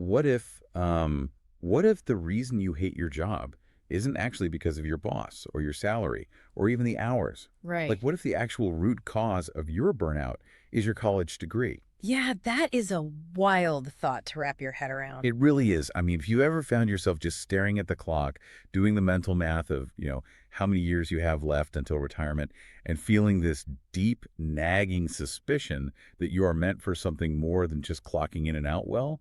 what if the reason you hate your job isn't actually because of your boss or your salary or even the hours? Right. Like, what if the actual root cause of your burnout is your college degree? Yeah, that is a wild thought to wrap your head around. It really is. I mean, if you ever found yourself just staring at the clock, doing the mental math of, how many years you have left until retirement, and feeling this deep, nagging suspicion that you are meant for something more than just clocking in and out well,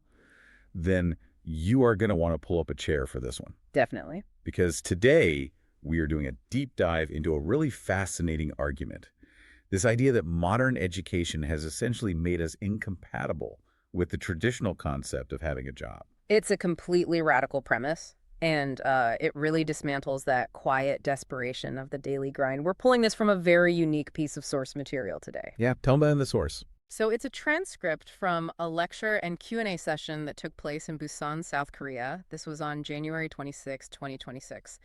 then you are going to want to pull up a chair for this one. Definitely. Because today we are doing a deep dive into a really fascinating argument. This idea that modern education has essentially made us incompatible with the traditional concept of having a job. It's a completely radical premise, and it really dismantles that quiet desperation of the daily grind. We're pulling this from a very unique piece of source material today. Yeah, tell me about the source. So it's a transcript from a lecture and Q&A session that took place in Busan, South Korea. This was on January 26, 2026.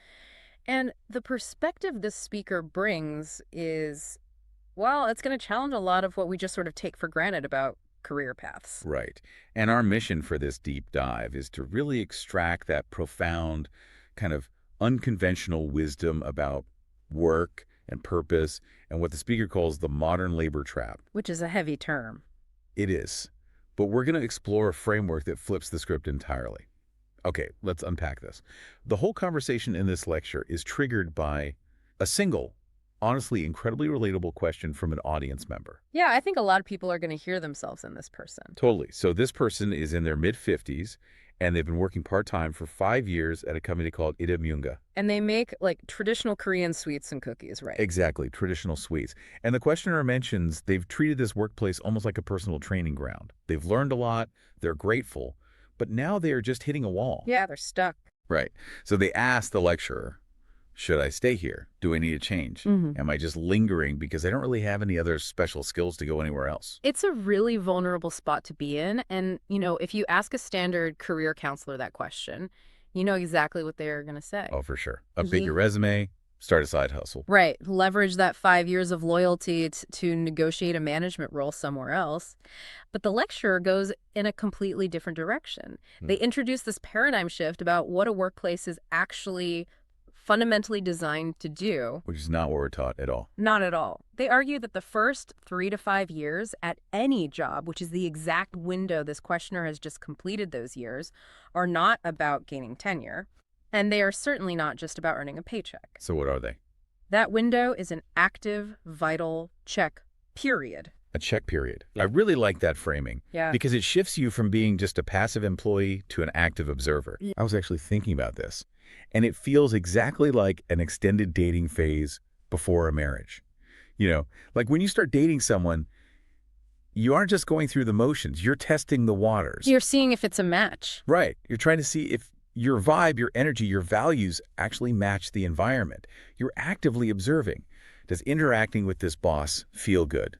And the perspective this speaker brings is, well, it's going to challenge a lot of what we just sort of take for granted about career paths. Right. And our mission for this deep dive is to really extract that profound, kind of unconventional wisdom about work and purpose and what the speaker calls the modern labor trap. Which is a heavy term. It is. But we're going to explore a framework that flips the script entirely. Okay, let's unpack this. The whole conversation in this lecture is triggered by a single, honestly incredibly relatable question from an audience member. Yeah, I think a lot of people are going to hear themselves in this person. Totally. So this person is in their mid-50s, and they've been working part-time for 5 years at a company called Itamunga. And they make, like, traditional Korean sweets and cookies, right? Exactly, traditional sweets. And the questioner mentions they've treated this workplace almost like a personal training ground. They've learned a lot, they're grateful, but now they are just hitting a wall. Yeah, they're stuck. Right. So they ask the lecturer, should I stay here? Do I need a change? Am I just lingering because I don't really have any other special skills to go anywhere else? It's a really vulnerable spot to be in. And, if you ask a standard career counselor that question, you know exactly what they're going to say. Oh, for sure. Update your resume, start a side hustle. Right. Leverage that 5 years of loyalty to negotiate a management role somewhere else. But the lecturer goes in a completely different direction. They introduce this paradigm shift about what a workplace is actually fundamentally designed to do. Which is not what we're taught at all. Not at all. They argue that the first 3 to 5 years at any job, which is the exact window this questioner has just completed those years, are not about gaining tenure. And they are certainly not just about earning a paycheck. So what are they? That window is an active, vital check period. A check period. I really like that framing. Yeah. Because it shifts you from being just a passive employee to an active observer. I was actually thinking about this. And it feels exactly like an extended dating phase before a marriage. Like when you start dating someone, you aren't just going through the motions. You're testing the waters. You're seeing if it's a match. Right. You're trying to see if your vibe, your energy, your values actually match the environment. You're actively observing. Does interacting with this boss feel good?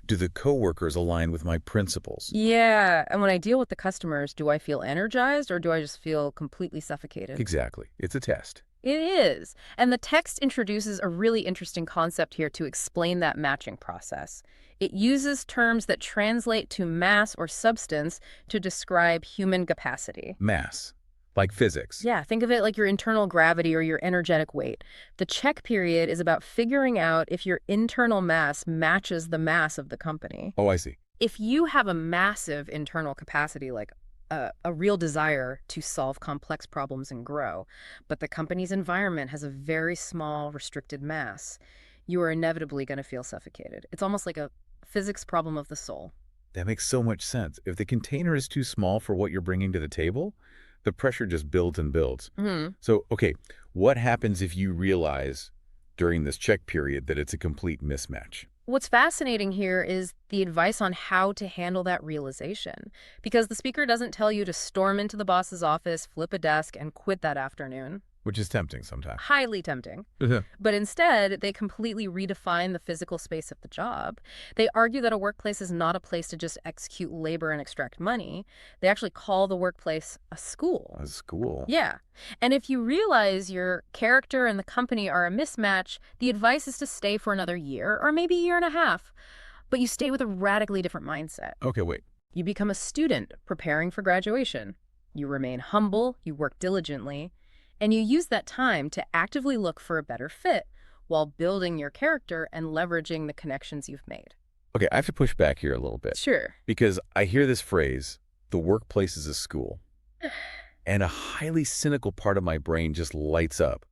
Do the coworkers align with my principles? Yeah. And when I deal with the customers, do I feel energized or do I just feel completely suffocated? Exactly. It's a test. It is. And the text introduces a really interesting concept here to explain that matching process. It uses terms that translate to mass or substance to describe human capacity. Mass. Like physics. Yeah, think of it like your internal gravity or your energetic weight. The check period is about figuring out if your internal mass matches the mass of the company. Oh, I see. If you have a massive internal capacity, like a real desire to solve complex problems and grow, but the company's environment has a very small, restricted mass, you are inevitably going to feel suffocated. It's almost like a physics problem of the soul. That makes so much sense. If the container is too small for what you're bringing to the table, the pressure just builds and builds. So, okay, what happens if you realize during this check period that it's a complete mismatch? What's fascinating here is the advice on how to handle that realization, because the speaker doesn't tell you to storm into the boss's office, flip a desk, and quit that afternoon. Which is tempting sometimes. Highly tempting. But instead, they completely redefine the physical space of the job. They argue that a workplace is not a place to just execute labor and extract money. They actually call the workplace a school. A school? Yeah. And if you realize your character and the company are a mismatch, the advice is to stay for another year or maybe a year and a half. But you stay with a radically different mindset. Okay, wait. You become a student preparing for graduation. You remain humble, you work diligently, and you use that time to actively look for a better fit while building your character and leveraging the connections you've made. Okay, I have to push back here a little bit Sure. because I hear this phrase, the workplace is a school, and a highly cynical part of my brain just lights up.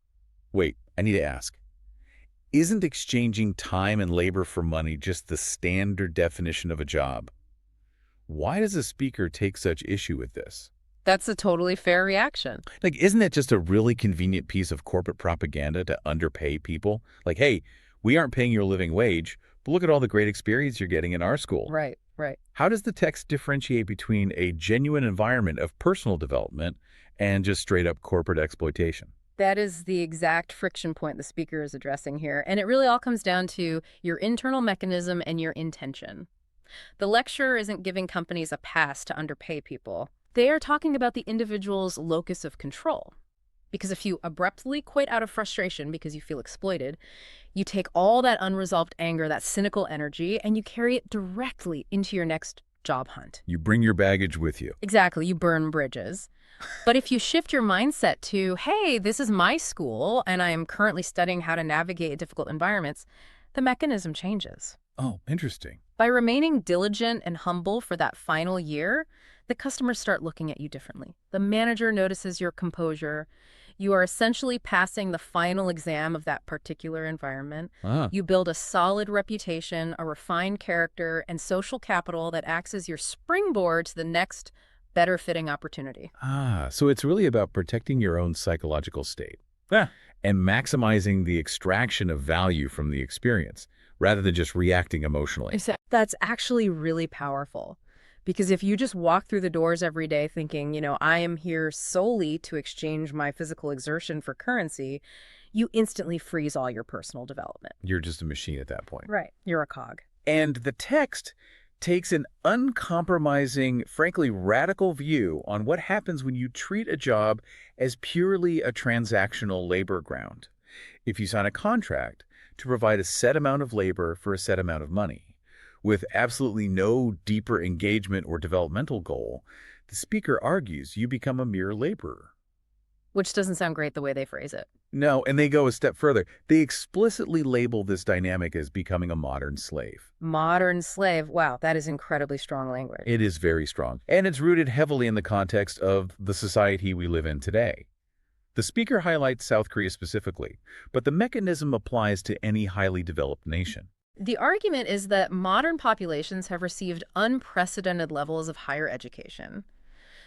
Wait, I need to ask. Isn't exchanging time and labor for money just the standard definition of a job? Why does a speaker take such issue with this? That's a totally fair reaction. Like, isn't that just a really convenient piece of corporate propaganda to underpay people? Like, hey, we aren't paying you a living wage, but look at all the great experience you're getting in our school. Right, right. How does the text differentiate between a genuine environment of personal development and just straight up corporate exploitation? That is the exact friction point the speaker is addressing here, and it really all comes down to your internal mechanism and your intention. The lecturer isn't giving companies a pass to underpay people. They are talking about the individual's locus of control. Because if you abruptly quit out of frustration because you feel exploited, you take all that unresolved anger, that cynical energy, and you carry it directly into your next job hunt. You bring your baggage with you. Exactly, you burn bridges. But if you shift your mindset to, hey, this is my school, and I am currently studying how to navigate difficult environments, the mechanism changes. Oh, interesting. By remaining diligent and humble for that final year, the customers start looking at you differently. The manager notices your composure. You are essentially passing the final exam of that particular environment. Ah, You build a solid reputation, a refined character, and social capital that acts as your springboard to the next better fitting opportunity. so it's really about protecting your own psychological state. Yeah. And maximizing the extraction of value from the experience, rather than just reacting emotionally. That's actually really powerful. Because if you just walk through the doors every day thinking, I am here solely to exchange my physical exertion for currency, you instantly freeze all your personal development. You're just a machine at that point. Right. You're a cog. And the text takes an uncompromising, frankly radical view on what happens when you treat a job as purely a transactional labor ground. If you sign a contract to provide a set amount of labor for a set amount of money, with absolutely no deeper engagement or developmental goal, the speaker argues you become a mere laborer. Which doesn't sound great the way they phrase it. No, and they go a step further. They explicitly label this dynamic as becoming a modern slave. Modern slave. Wow, that is incredibly strong language. It is very strong, and it's rooted heavily in the context of the society we live in today. The speaker highlights South Korea specifically, but the mechanism applies to any highly developed nation. The argument is that modern populations have received unprecedented levels of higher education.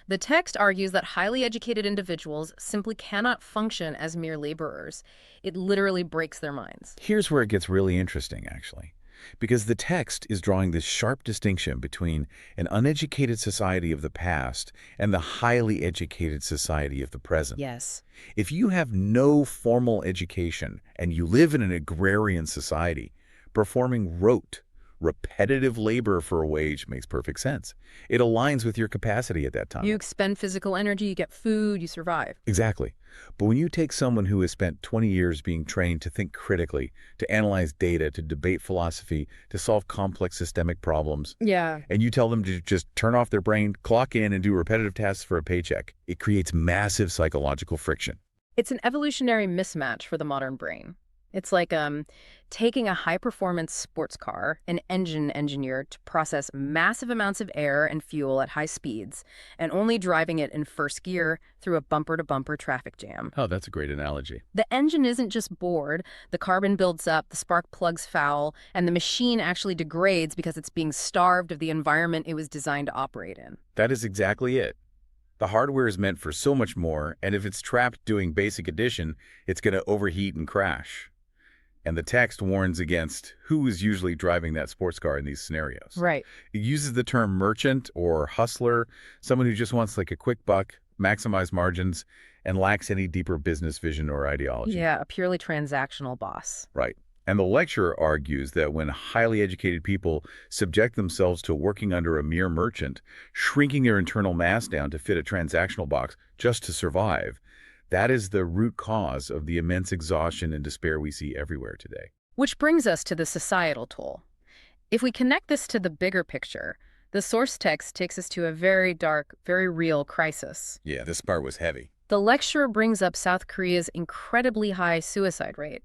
The text argues that highly educated individuals simply cannot function as mere laborers. It literally breaks their minds. Here's where it gets really interesting, actually, because the text is drawing this sharp distinction between an uneducated society of the past and the highly educated society of the present. Yes. If you have no formal education and you live in an agrarian society, performing rote, repetitive labor for a wage makes perfect sense. It aligns with your capacity at that time. You expend physical energy, you get food, you survive. Exactly. But when you take someone who has spent 20 years being trained to think critically, to analyze data, to debate philosophy, to solve complex systemic problems, Yeah. and you tell them to just turn off their brain, clock in, and do repetitive tasks for a paycheck, it creates massive psychological friction. It's an evolutionary mismatch for the modern brain. It's like taking a high-performance sports car, an engine engineer to process massive amounts of air and fuel at high speeds, and only driving it in first gear through a bumper-to-bumper traffic jam. Oh, that's a great analogy. The engine isn't just bored, the carbon builds up, the spark plugs foul, and the machine actually degrades because it's being starved of the environment it was designed to operate in. That is exactly it. The hardware is meant for so much more, and if it's trapped doing basic addition, it's going to overheat and crash. And the text warns against who is usually driving that sports car in these scenarios. Right. It uses the term merchant or hustler, someone who just wants like a quick buck, maximize margins, and lacks any deeper business vision or ideology. Yeah, a purely transactional boss. Right. And the lecturer argues that when highly educated people subject themselves to working under a mere merchant, shrinking their internal mass down to fit a transactional box just to survive, that is the root cause of the immense exhaustion and despair we see everywhere today. Which brings us to the societal toll. If we connect this to the bigger picture, The source text takes us to a very dark, very real crisis. Yeah, this part was heavy. The lecturer brings up South Korea's incredibly high suicide rate.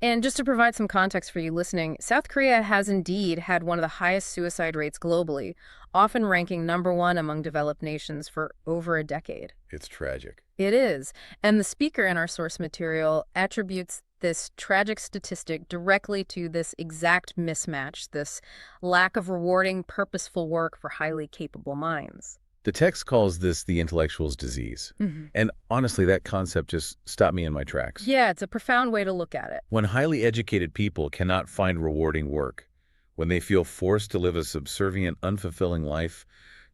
And just to provide some context for you listening, South Korea has indeed had one of the highest suicide rates globally, often ranking #1 among developed nations for over a decade. It's tragic. It is. And the speaker in our source material attributes this tragic statistic directly to this exact mismatch, this lack of rewarding, purposeful work for highly capable minds. The text calls this the intellectual's disease. Hmm. And honestly, that concept just stopped me in my tracks. Yeah, it's a profound way to look at it. When highly educated people cannot find rewarding work, when they feel forced to live a subservient, unfulfilling life,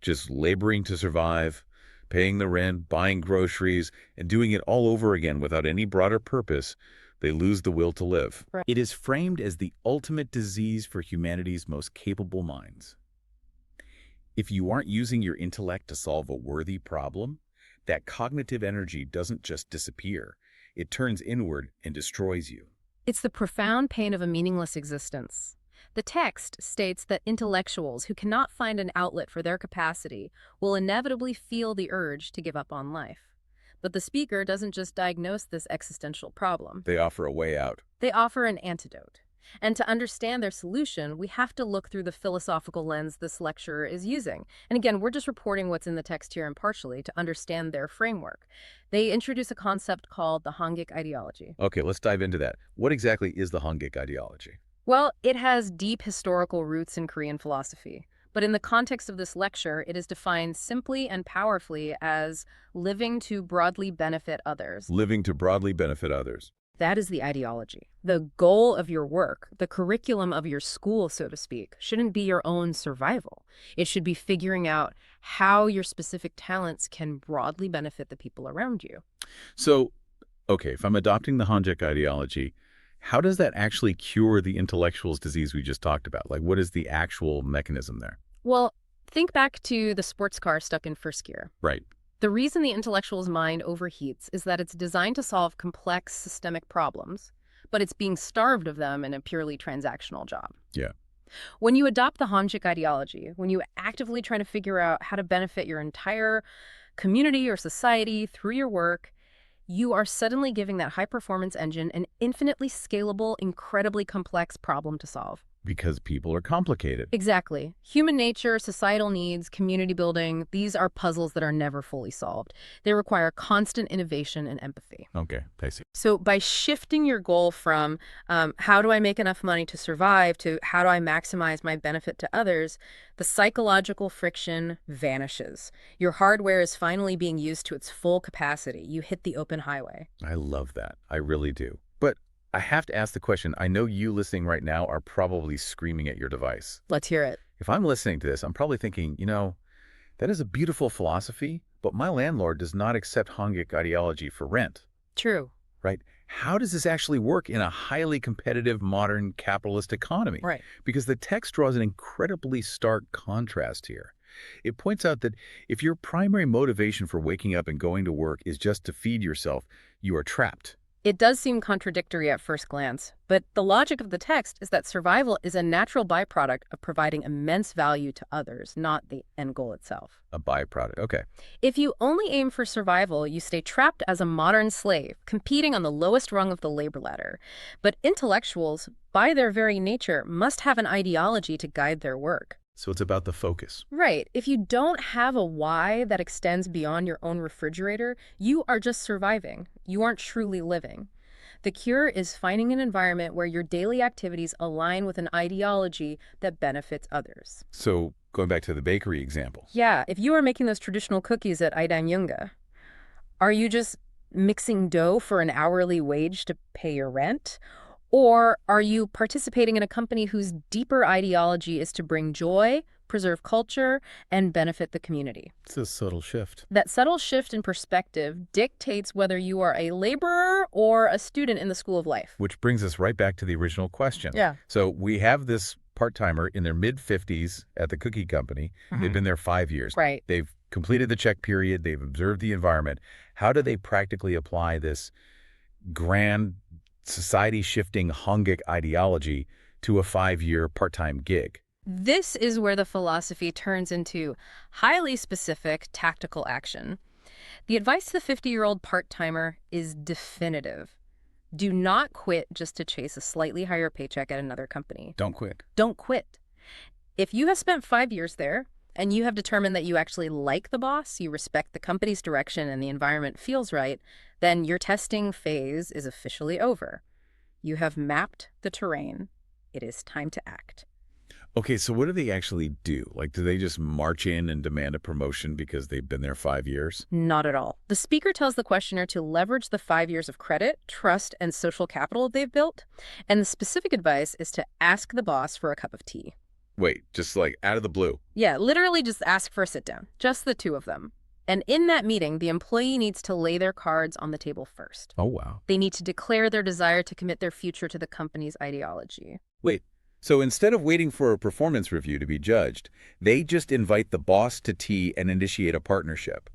just laboring to survive, paying the rent, buying groceries, and doing it all over again without any broader purpose, they lose the will to live. Right. It is framed as the ultimate disease for humanity's most capable minds. If you aren't using your intellect to solve a worthy problem, that cognitive energy doesn't just disappear. It turns inward and destroys you. It's the profound pain of a meaningless existence. The text states that intellectuals who cannot find an outlet for their capacity will inevitably feel the urge to give up on life. But the speaker doesn't just diagnose this existential problem. They offer a way out. They offer an antidote. And to understand their solution, we have to look through the philosophical lens this lecturer is using. And again, we're just reporting what's in the text here impartially to understand their framework. They introduce a concept called the Hongik ideology. Okay, let's dive into that. What exactly is the Hongik ideology? Well, it has deep historical roots in Korean philosophy. But in the context of this lecture, it is defined simply and powerfully as living to broadly benefit others. Living to broadly benefit others. That is the ideology. The goal of your work, the curriculum of your school, so to speak, shouldn't be your own survival. It should be figuring out how your specific talents can broadly benefit the people around you. So, okay, if I'm adopting the Hongik ideology, how does that actually cure the intellectual's disease we just talked about? Like, what is the actual mechanism there? Well, think back to the sports car stuck in first gear. Right. The reason the intellectual's mind overheats is that it's designed to solve complex systemic problems, but it's being starved of them in a purely transactional job. Yeah. When you adopt the Hongik ideology, when you actively try to figure out how to benefit your entire community or society through your work, you are suddenly giving that high-performance engine an infinitely scalable, incredibly complex problem to solve. Because people are complicated. Exactly. Human nature, societal needs, community building, these are puzzles that are never fully solved. They require constant innovation and empathy. Okay, I see. So by shifting your goal from how do I make enough money to survive to how do I maximize my benefit to others, the psychological friction vanishes. Your hardware is finally being used to its full capacity. You hit the open highway. I love that. I really do. But I have to ask the question. I know you listening right now are probably screaming at your device. Let's hear it. If I'm listening to this, I'm probably thinking, that is a beautiful philosophy, but my landlord does not accept Hongik ideology for rent. True. Right? How does this actually work in a highly competitive modern capitalist economy? Right. Because the text draws an incredibly stark contrast here. It points out that if your primary motivation for waking up and going to work is just to feed yourself, you are trapped. It does seem contradictory at first glance, but the logic of the text is that survival is a natural byproduct of providing immense value to others, not the end goal itself. A byproduct. Okay. If you only aim for survival, you stay trapped as a modern slave, competing on the lowest rung of the labor ladder. But intellectuals, by their very nature, must have an ideology to guide their work. So it's about the focus. Right. If you don't have a why that extends beyond your own refrigerator, you are just surviving. You aren't truly living. The cure is finding an environment where your daily activities align with an ideology that benefits others. So going back to the bakery example. Yeah, if you are making those traditional cookies at Aidanyunga, are you just mixing dough for an hourly wage to pay your rent? Or are you participating in a company whose deeper ideology is to bring joy, preserve culture, and benefit the community? It's a subtle shift. That subtle shift in perspective dictates whether you are a laborer or a student in the school of life. Which brings us right back to the original question. Yeah. So we have this part-timer in their mid-50s at the cookie company. They've been there 5 years. Right. They've completed the check period. They've observed the environment. How do they practically apply this grand society-shifting Hongik ideology to a 5-year part-time gig? This is where the philosophy turns into highly specific tactical action. The advice to the 50-year-old part-timer is definitive. Do not quit just to chase a slightly higher paycheck at another company. Don't quit. Don't quit. If you have spent 5 years there and you have determined that you actually like the boss, you respect the company's direction, and the environment feels right, then your testing phase is officially over. You have mapped the terrain. It is time to act. Okay, so what do they actually do? Like, do they just march in and demand a promotion because they've been there 5 years? Not at all. The speaker tells the questioner to leverage the 5 years of credit, trust, and social capital they've built, and the specific advice is to ask the boss for a cup of tea. Wait, just like out of the blue. Yeah, literally just ask for a sit-down, just the two of them. And in that meeting, the employee needs to lay their cards on the table first. Oh, wow. They need to declare their desire to commit their future to the company's ideology. Wait, so instead of waiting for a performance review to be judged, they just invite the boss to tea and initiate a partnership.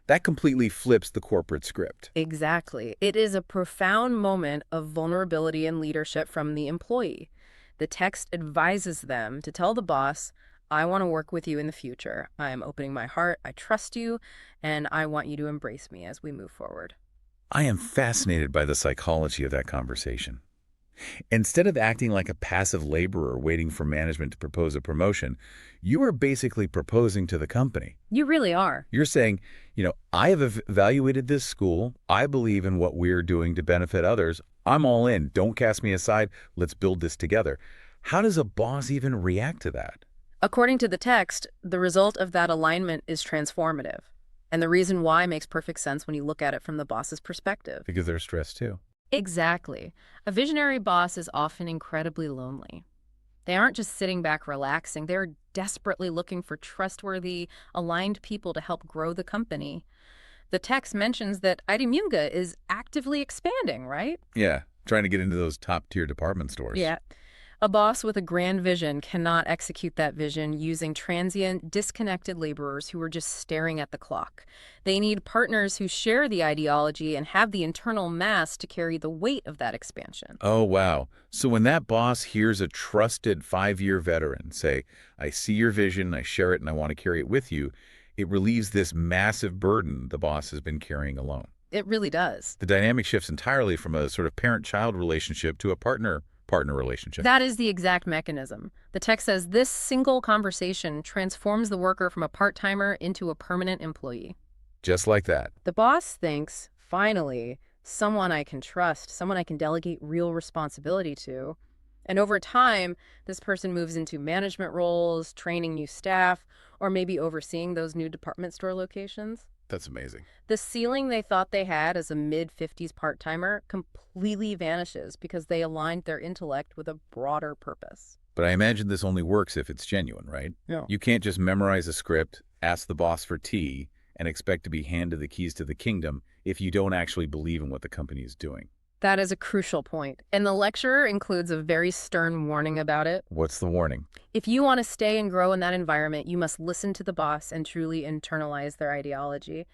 That completely flips the corporate script. Exactly. It is a profound moment of vulnerability and leadership from the employee. The text advises them to tell the boss, I want to work with you in the future. I am opening my heart, I trust you, and I want you to embrace me as we move forward. I am fascinated by the psychology of that conversation. Instead of acting like a passive laborer waiting for management to propose a promotion, you are basically proposing to the company. You really are. You're saying, I have evaluated this school. I believe in what we're doing to benefit others. I'm all in. Don't cast me aside. Let's build this together. How does a boss even react to that? According to the text, the result of that alignment is transformative. And the reason why makes perfect sense when you look at it from the boss's perspective. Because they're stressed too. Exactly. A visionary boss is often incredibly lonely. They aren't just sitting back relaxing. They're desperately looking for trustworthy, aligned people to help grow the company. The text mentions that Idemunga is actively expanding, right? Yeah, trying to get into those top-tier department stores. Yeah. A boss with a grand vision cannot execute that vision using transient, disconnected laborers who are just staring at the clock. They need partners who share the ideology and have the internal mass to carry the weight of that expansion. Oh, wow. So when that boss hears a trusted 5-year veteran say, I see your vision, I share it, and I want to carry it with you, it relieves this massive burden the boss has been carrying alone. It really does. The dynamic shifts entirely from a sort of parent-child relationship to a partner relationship. That is the exact mechanism. The text says this single conversation transforms the worker from a part-timer into a permanent employee. Just like that. The boss thinks, finally, someone I can trust, someone I can delegate real responsibility to. And over time, this person moves into management roles, training new staff, or maybe overseeing those new department store locations. That's amazing. The ceiling they thought they had as a mid-50s part-timer completely vanishes because they aligned their intellect with a broader purpose. But I imagine this only works if it's genuine, right? Yeah. You can't just memorize a script, ask the boss for tea, and expect to be handed the keys to the kingdom if you don't actually believe in what the company is doing. That is a crucial point, and the lecture includes a very stern warning about it. What's the warning? If you want to stay and grow in that environment, you must listen to the boss and truly internalize their ideology.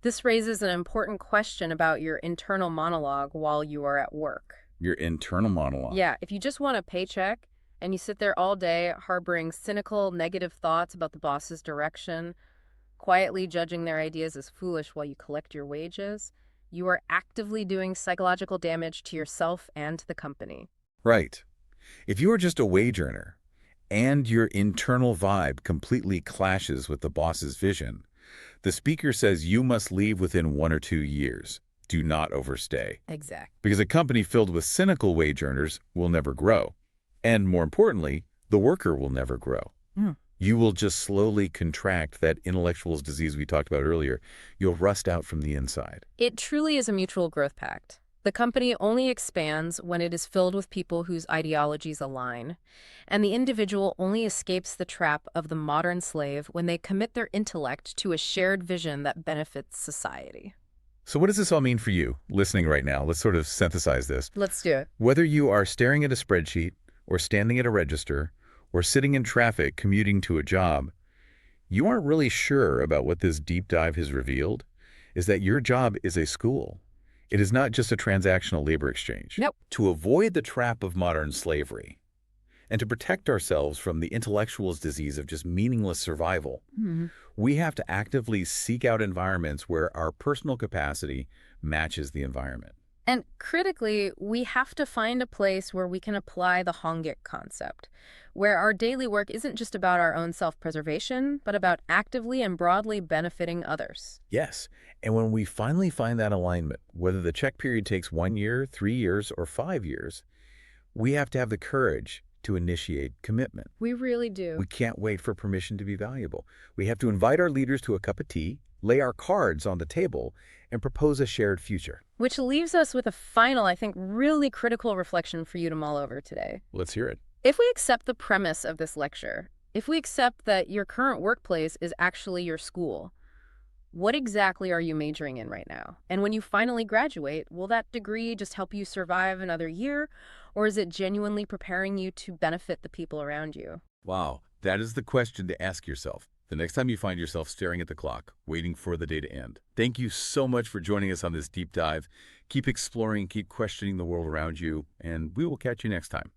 This raises an important question about your internal monologue while you are at work. Your internal monologue. Yeah, if you just want a paycheck and you sit there all day harboring cynical, negative thoughts about the boss's direction, quietly judging their ideas as foolish while you collect your wages, you are actively doing psychological damage to yourself and to the company. Right. If you are just a wage earner and your internal vibe completely clashes with the boss's vision, the speaker says you must leave within 1 or 2 years. Do not overstay. Exactly. Because a company filled with cynical wage earners will never grow. And more importantly, the worker will never grow. You will just slowly contract that intellectual's disease we talked about earlier. You'll rust out from the inside. It truly is a mutual growth pact. The company only expands when it is filled with people whose ideologies align, and the individual only escapes the trap of the modern slave when they commit their intellect to a shared vision that benefits society. So what does this all mean for you, listening right now? Let's sort of synthesize this. Let's do it. Whether you are staring at a spreadsheet or standing at a register or sitting in traffic commuting to a job, you aren't really sure about what this deep dive has revealed is that your job is a school. It is not just a transactional labor exchange. Nope. To avoid the trap of modern slavery, And to protect ourselves from the intellectual's disease of just meaningless survival, Hmm. we have to actively seek out environments where our personal capacity matches the environment. And critically, we have to find a place where we can apply the Hongik concept, where our daily work isn't just about our own self-preservation, but about actively and broadly benefiting others. Yes, and when we finally find that alignment, whether the check period takes 1 year, 3 years, or 5 years, we have to have the courage to initiate commitment. We really do. We can't wait for permission to be valuable. We have to invite our leaders to a cup of tea, lay our cards on the table, and propose a shared future. Which leaves us with a final, I think, really critical reflection for you to mull over today. Let's hear it. If we accept the premise of this lecture, if we accept that your current workplace is actually your school, what exactly are you majoring in right now? And when you finally graduate, will that degree just help you survive another year, or is it genuinely preparing you to benefit the people around you? Wow, that is the question to ask yourself the next time you find yourself staring at the clock, waiting for the day to end. Thank you so much for joining us on this deep dive. Keep exploring, keep questioning the world around you, and we will catch you next time.